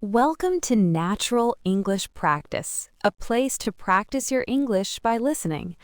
Welcome to Natural English Practice, a place to practice your English by listening.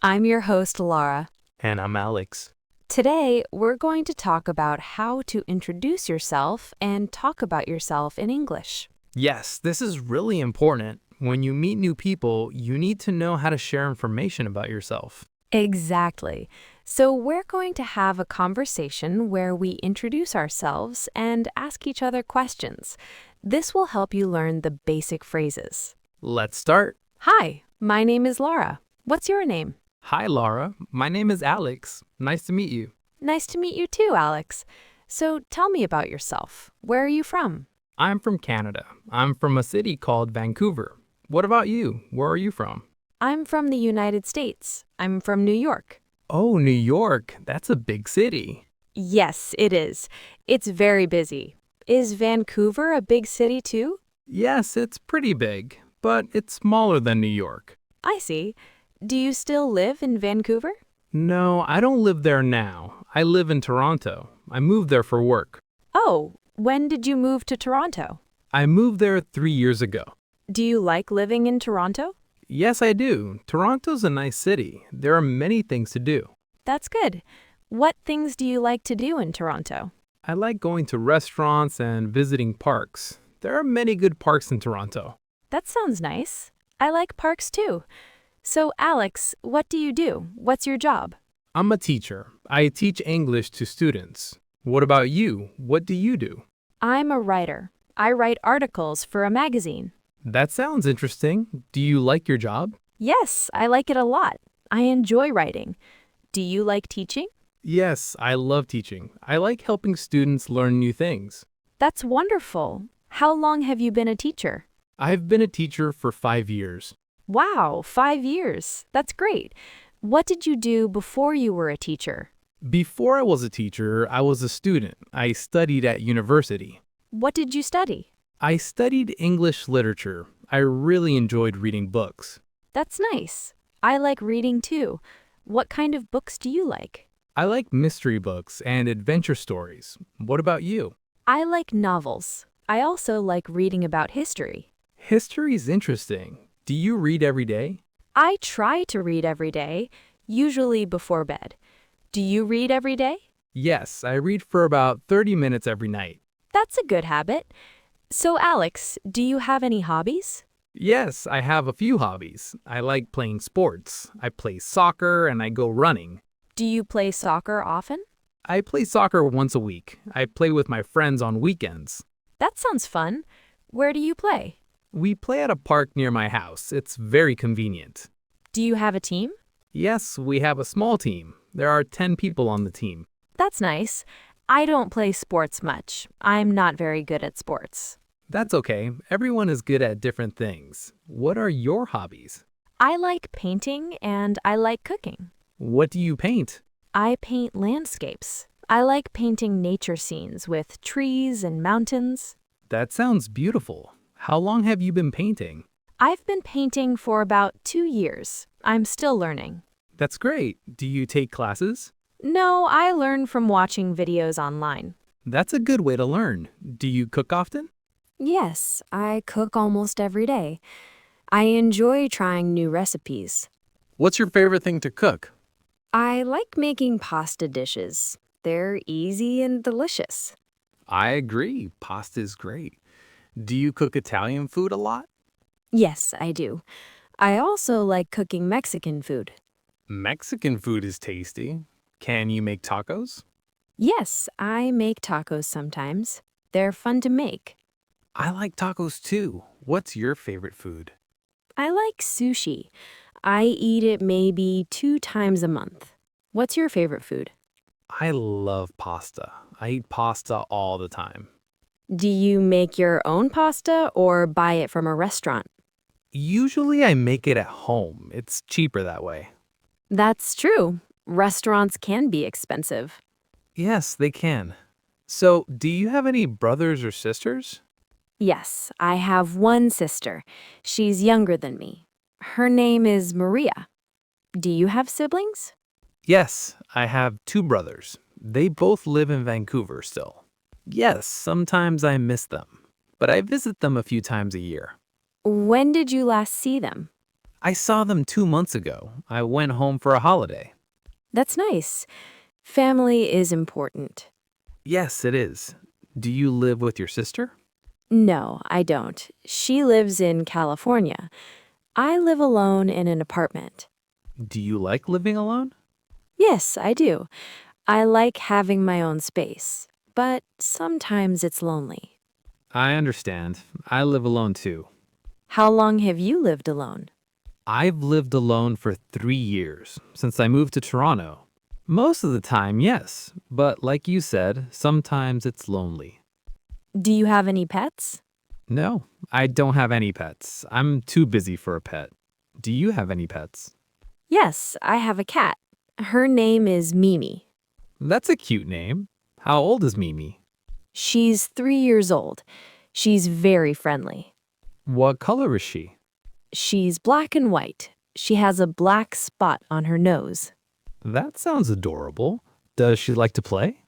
I'm your host, Lara. And I'm Alex. Today, we're going to talk about how to introduce yourself and talk about yourself in English. Yes, this is really important. When you meet new people, you need to know how to share information about yourself. Exactly. So we're going to have a conversation where we introduce ourselves and ask each other questions. This will help you learn the basic phrases. Let's start. Hi, my name is Lara. What's your name? Hi, Laura. My name is Alex. Nice to meet you. Nice to meet you too, Alex. So tell me about yourself. Where are you from? I'm from Canada. I'm from a city called Vancouver. What about you? Where are you from? I'm from the United States. I'm from New York. Oh, New York. That's a big city. Yes, it is. It's very busy. Is Vancouver a big city too? Yes, it's pretty big, but it's smaller than New York. I see. Do you still live in Vancouver? No, I don't live there now. I live in Toronto. I moved there for work. Oh, when did you move to Toronto? I moved there 3 years ago. Do you like living in Toronto? Yes, I do. Toronto's a nice city. There are many things to do. That's good. What things do you like to do in Toronto? I like going to restaurants and visiting parks. There are many good parks in Toronto. That sounds nice. I like parks too. So, Alex, what do you do? What's your job? I'm a teacher. I teach English to students. What about you? What do you do? I'm a writer. I write articles for a magazine. That sounds interesting. Do you like your job? Yes, I like it a lot. I enjoy writing. Do you like teaching? Yes, I love teaching. I like helping students learn new things. That's wonderful. How long have you been a teacher? I've been a teacher for 5 years. Wow, 5 years. That's great. What did you do before you were a teacher? Before I was a teacher, I was a student. I studied at university. What did you study? I studied English literature. I really enjoyed reading books. That's nice. I like reading too. What kind of books do you like? I like mystery books and adventure stories. What about you? I like novels. I also like reading about history. History's interesting. Do you read every day? I try to read every day, usually before bed. Do you read every day? Yes, I read for about 30 minutes every night. That's a good habit. So, Alex, do you have any hobbies? Yes, I have a few hobbies. I like playing sports. I play soccer and I go running. Do you play soccer often? I play soccer once a week. I play with my friends on weekends. That sounds fun. Where do you play? We play at a park near my house. It's very convenient. Do you have a team? Yes, we have a small team. There are 10 people on the team. That's nice. I don't play sports much. I'm not very good at sports. That's okay. Everyone is good at different things. What are your hobbies? I like painting and I like cooking. What do you paint? I paint landscapes. I like painting nature scenes with trees and mountains. That sounds beautiful. How long have you been painting? I've been painting for about 2 years. I'm still learning. That's great. Do you take classes? No, I learn from watching videos online. That's a good way to learn. Do you cook often? Yes, I cook almost every day. I enjoy trying new recipes. What's your favorite thing to cook? I like making pasta dishes. They're easy and delicious. I agree. Pasta is great. Do you cook Italian food a lot? Yes, I do. I also like cooking Mexican food. Mexican food is tasty. Can you make tacos? Yes, I make tacos sometimes. They're fun to make. I like tacos too. What's your favorite food? I like sushi. I eat it maybe 2 times a month. What's your favorite food? I love pasta. I eat pasta all the time. Do you make your own pasta or buy it from a restaurant? Usually I make it at home. It's cheaper that way. That's true. Restaurants can be expensive. Yes, they can. So, do you have any brothers or sisters? Yes, I have one sister. She's younger than me. Her name is Maria. Do you have siblings? Yes, I have 2 brothers. They both live in Vancouver still. Yes, sometimes I miss them. but I visit them a few times a year. When did you last see them? I saw them 2 months ago. I went home for a holiday. That's nice. Family is important. Yes, it is. Do you live with your sister? No, I don't. She lives in California. I live alone in an apartment. Do you like living alone? Yes, I do. I like having my own space, but sometimes it's lonely. I understand. I live alone too. How long have you lived alone? I've lived alone for 3 years, since I moved to Toronto. Most of the time, yes, but like you said, sometimes it's lonely. Do you have any pets? No, I don't have any pets. I'm too busy for a pet. Do you have any pets? Yes, I have a cat. Her name is Mimi. That's a cute name. How old is Mimi? She's 3 years old. She's very friendly. What color is she? She's black and white. She has a black spot on her nose. That sounds adorable. Does she like to play?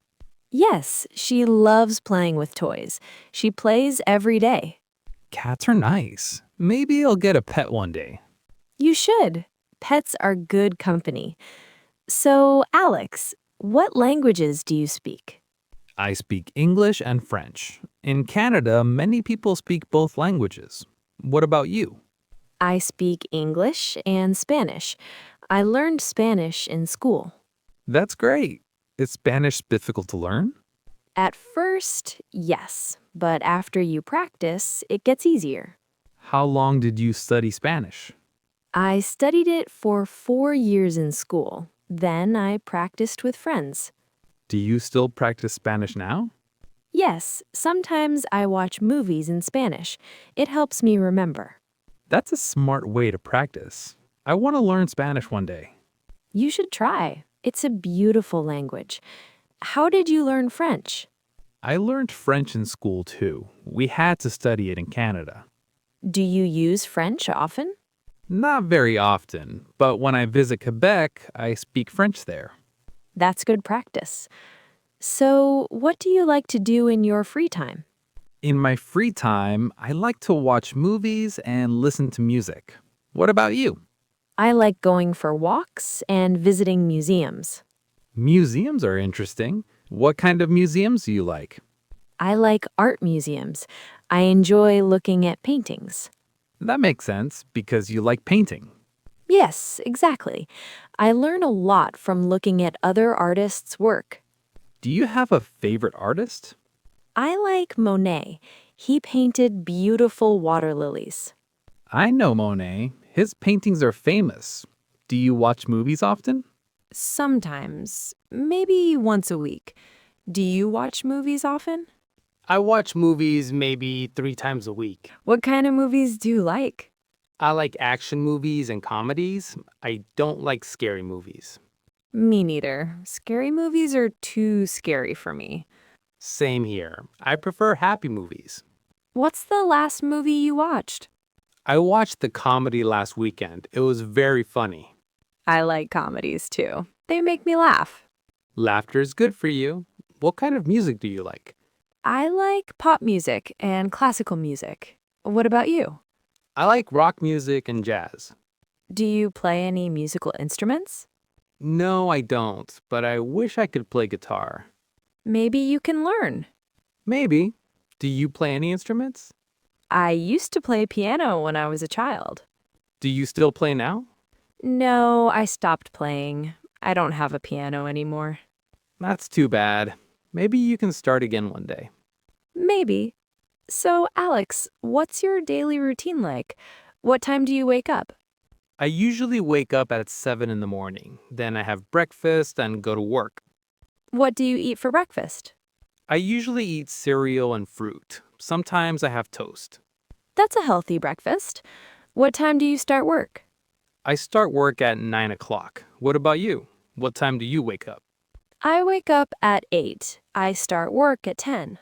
Yes, she loves playing with toys. She plays every day. Cats are nice. Maybe I'll get a pet one day. You should. Pets are good company. So, Alex, what languages do you speak? I speak English and French. In Canada, many people speak both languages. What about you? I speak English and Spanish. I learned Spanish in school. That's great. Is Spanish difficult to learn? At first, yes, but after you practice, it gets easier. How long did you study Spanish? I studied it for 4 years in school. Then I practiced with friends. Do you still practice Spanish now? Yes, sometimes I watch movies in Spanish. It helps me remember. That's a smart way to practice. I want to learn Spanish one day. You should try. It's a beautiful language. How did you learn French? I learned French in school too. We had to study it in Canada. Do you use French often? Not very often, but when I visit Quebec, I speak French there. That's good practice. So, what do you like to do in your free time? In my free time, I like to watch movies and listen to music. What about you? I like going for walks and visiting museums. Museums are interesting. What kind of museums do you like? I like art museums. I enjoy looking at paintings. That makes sense because you like painting. Yes, exactly. I learn a lot from looking at other artists' work. Do you have a favorite artist? I like Monet. He painted beautiful water lilies. I know Monet. His paintings are famous. Do you watch movies often? Sometimes, maybe once a week. Do you watch movies often? I watch movies maybe 3 times a week. What kind of movies do you like? I like action movies and comedies. I don't like scary movies. Me neither. Scary movies are too scary for me. Same here. I prefer happy movies. What's the last movie you watched? I watched the comedy last weekend. It was very funny. I like comedies too. They make me laugh. Laughter is good for you. What kind of music do you like? I like pop music and classical music. What about you? I like rock music and jazz. Do you play any musical instruments? No, I don't, but I wish I could play guitar. Maybe you can learn. Maybe. Do you play any instruments? I used to play piano when I was a child. Do you still play now? No, I stopped playing. I don't have a piano anymore. That's too bad. Maybe you can start again one day. Maybe. So, Alex, what's your daily routine like? What time do you wake up? I usually wake up at 7 in the morning. Then I have breakfast and go to work. What do you eat for breakfast? I usually eat cereal and fruit. Sometimes I have toast. That's a healthy breakfast. What time do you start work? I start work at 9 o'clock. What about you? What time do you wake up? I wake up at 8. I start work at 10.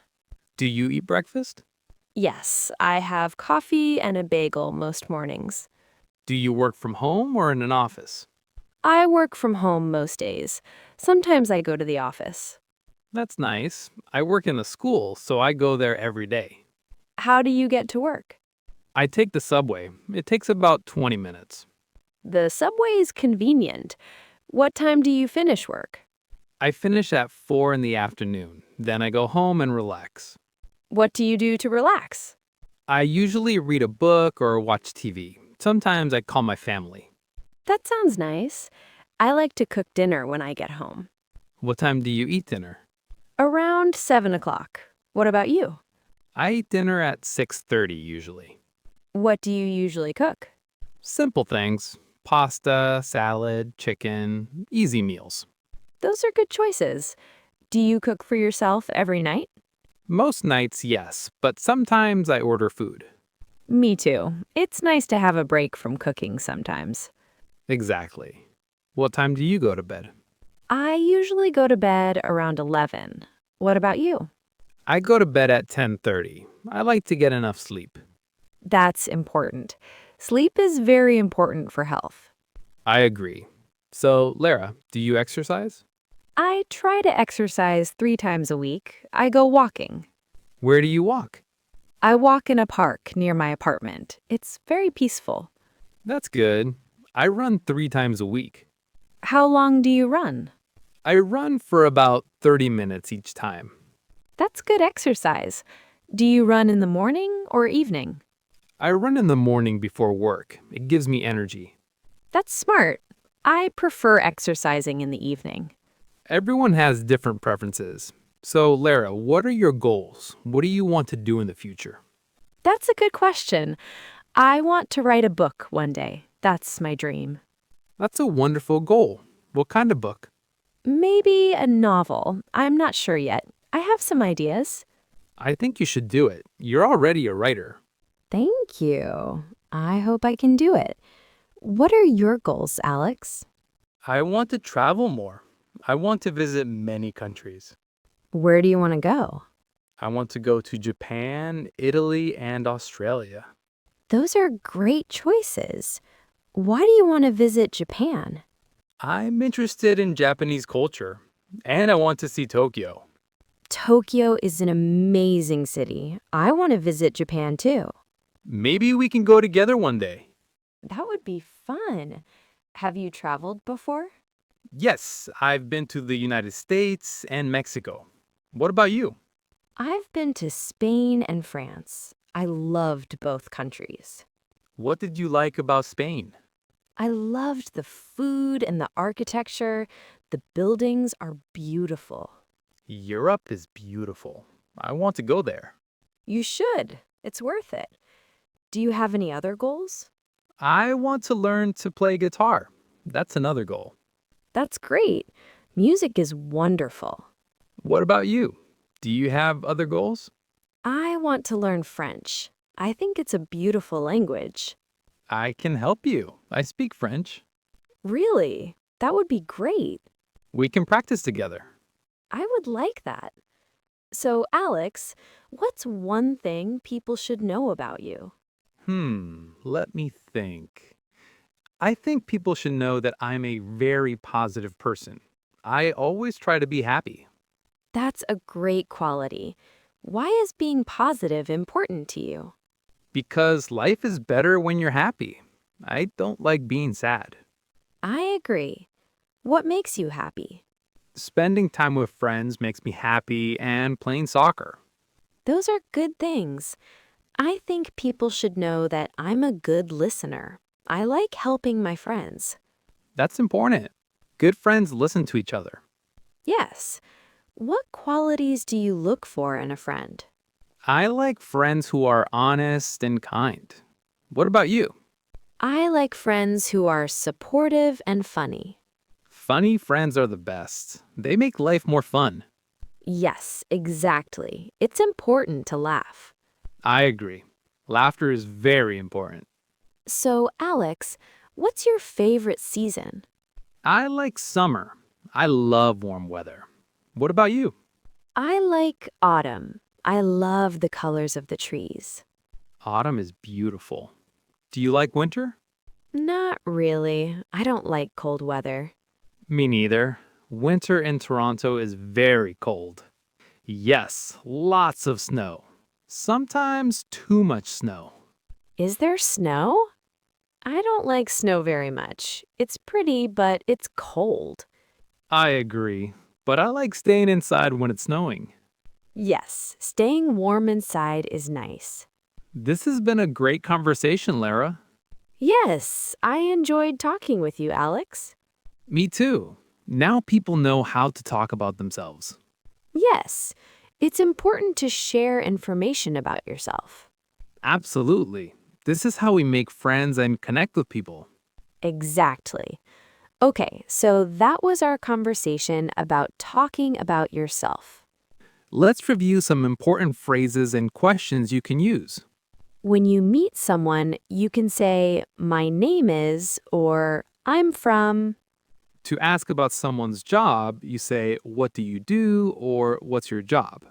Do you eat breakfast? Yes, I have coffee and a bagel most mornings. Do you work from home or in an office? I work from home most days. Sometimes I go to the office. That's nice. I work in a school, so I go there every day. How do you get to work? I take the subway. It takes about 20 minutes. The subway is convenient. What time do you finish work? I finish at 4 in the afternoon. Then I go home and relax. What do you do to relax? I usually read a book or watch TV. Sometimes I call my family. That sounds nice. I like to cook dinner when I get home. What time do you eat dinner? Around 7 o'clock. What about you? I eat dinner at 6:30 usually. What do you usually cook? Simple things. Pasta, salad, chicken, easy meals. Those are good choices. Do you cook for yourself every night? Most nights, yes, but sometimes I order food. Me too. It's nice to have a break from cooking sometimes. Exactly. What time do you go to bed? I usually go to bed around 11. What about you? I go to bed at 10:30. I like to get enough sleep. That's important. Sleep is very important for health. I agree. So, Lara, do you exercise? I try to exercise 3 times a week. I go walking. Where do you walk? I walk in a park near my apartment. It's very peaceful. That's good. I run 3 times a week. How long do you run? I run for about 30 minutes each time. That's good exercise. Do you run in the morning or evening? I run in the morning before work. It gives me energy. That's smart. I prefer exercising in the evening. Everyone has different preferences. So, Lara, what are your goals? What do you want to do in the future? That's a good question. I want to write a book one day. That's my dream. That's a wonderful goal. What kind of book? Maybe a novel. I'm not sure yet. I have some ideas. I think you should do it. You're already a writer. Thank you. I hope I can do it. What are your goals, Alex? I want to travel more. I want to visit many countries. Where do you want to go? I want to go to Japan, Italy, and Australia. Those are great choices. Why do you want to visit Japan? I'm interested in Japanese culture, and I want to see Tokyo. Tokyo is an amazing city. I want to visit Japan too. Maybe we can go together one day. That would be fun. Have you traveled before? Yes, I've been to the United States and Mexico. What about you? I've been to Spain and France. I loved both countries. What did you like about Spain? I loved the food and the architecture. The buildings are beautiful. Europe is beautiful. I want to go there. You should. It's worth it. Do you have any other goals? I want to learn to play guitar. That's another goal. That's great. Music is wonderful. What about you? Do you have other goals? I want to learn French. I think it's a beautiful language. I can help you. I speak French. Really? That would be great. We can practice together. I would like that. So, Alex, what's one thing people should know about you? Let me think. I think people should know that I'm a very positive person. I always try to be happy. That's a great quality. Why is being positive important to you? Because life is better when you're happy. I don't like being sad. I agree. What makes you happy? Spending time with friends makes me happy, and playing soccer. Those are good things. I think people should know that I'm a good listener. I like helping my friends. That's important. Good friends listen to each other. Yes. What qualities do you look for in a friend? I like friends who are honest and kind. What about you? I like friends who are supportive and funny. Funny friends are the best. They make life more fun. Yes, exactly. It's important to laugh. I agree. Laughter is very important. So, Alex, what's your favorite season? I like summer. I love warm weather. What about you? I like autumn. I love the colors of the trees. Autumn is beautiful. Do you like winter? Not really. I don't like cold weather. Me neither. Winter in Toronto is very cold. Yes, lots of snow. Sometimes too much snow. Is there snow? I don't like snow very much. It's pretty, but it's cold. I agree, but I like staying inside when it's snowing. Yes, staying warm inside is nice. This has been a great conversation, Lara. Yes, I enjoyed talking with you, Alex. Me too. Now people know how to talk about themselves. Yes, it's important to share information about yourself. Absolutely. This is how we make friends and connect with people. Exactly. Okay, so that was our conversation about talking about yourself. Let's review some important phrases and questions you can use. When you meet someone, you can say, "My name is," or "I'm from." To ask about someone's job, you say, "What do you do?" or "What's your job?"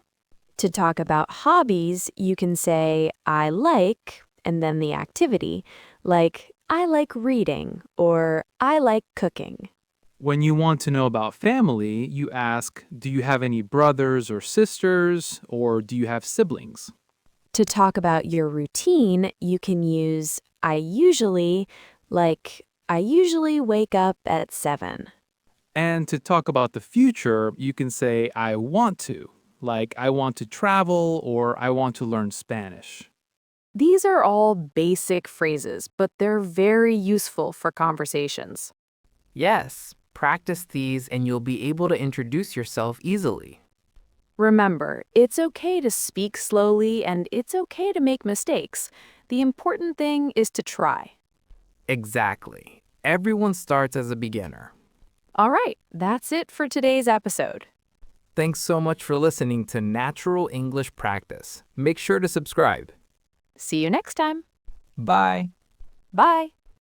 To talk about hobbies, you can say, "I like," and then the activity, like, "I like reading," or "I like cooking." When you want to know about family, you ask, "Do you have any brothers or sisters?" or "Do you have siblings?" To talk about your routine, you can use "I usually," like, "I usually wake up at 7." And to talk about the future, you can say, "I want to," like "I want to travel" or "I want to learn Spanish." These are all basic phrases, but they're very useful for conversations. Yes, practice these and you'll be able to introduce yourself easily. Remember, it's okay to speak slowly and it's okay to make mistakes. The important thing is to try. Exactly. Everyone starts as a beginner. All right, that's it for today's episode. Thanks so much for listening to Natural English Practice. Make sure to subscribe. See you next time. Bye. Bye.